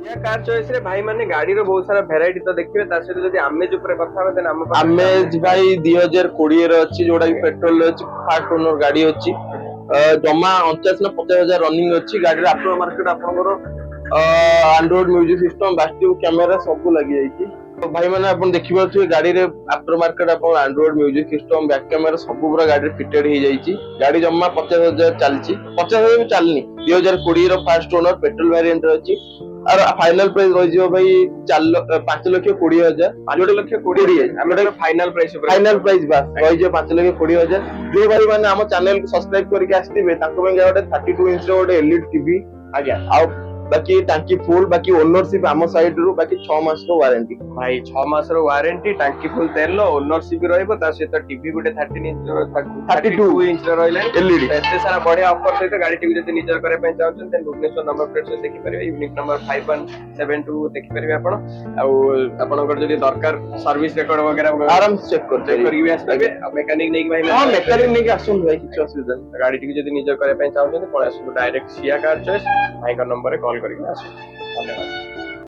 या car choice रे भाई माने गाड़ी रो बहुत सारा वैरायटी तो देखिबे तार सहित जदी अमेज ऊपर कथा होबे देन हम अमेज भाई 2020 रे अछि जोडा कि पेट्रोल रे अछि फास्ट ओनर गाड़ी अछि जमा 49 ना 50,000 रनिंग अछि गाड़ी रे आफ्टर मार्केट आपनकर Android music system battery camera सब लगी जाइछि तो भाई माने अपन देखि पाछुए गाड़ी रे आफ्टर मार्केट अपन android music system back camera सब पूरा गाड़ी रे फिटेड हो जाइछि गाड़ी जमा 50,000 चलछि 50,000 भी चलनी 2020 रो फास्ट ओनर पेट्रोल वेरिएंट रे अछि और फाइनल प्राइस रही जो भाई 5,20,000 5,20,000 फाइनल प्राइस ऊपर फाइनल प्राइस बस रही जो 5,20,000 जो भाई माने हम चैनल को सब्सक्राइब करके आस्थिबे तांको में गोटे 32 इंच रो गोटे एलईडी टीवी आज्ञा आ बाकी टांकी फुल बाकी ओनरशिप आम साइड रू बाकी 6 मास रो वारंटी भाई 6 मास रो वारंटी टांकी फुल तेल ओनरशिप रहइबो ता सहित टीवी गुटे 13 इंच 32 इंच रो रहले एलईडी एते सारा बढ़िया ऑफर सहित गाड़ी टीवी जति निजर करे पे चाहछन देन भुवनेश्वर नंबर प्लेट से देखि परिबे यूनिक नंबर 5172 देखि परिबे आपण आ आपनकर जदी दरकार सर्विस रिकॉर्ड वगैरह आराम से चेक करके भी आसबे मैकेनिक नहीं भाई हां मैकेनिक नहीं आसुन भाई किछ असुविधा गाड़ी टीवी जदी निजर करे पे चाहछन पळे आसु डायरेक्ट सिया कार चॉइस भाई का नंबर रे कॉल करके आसु धन्यवाद।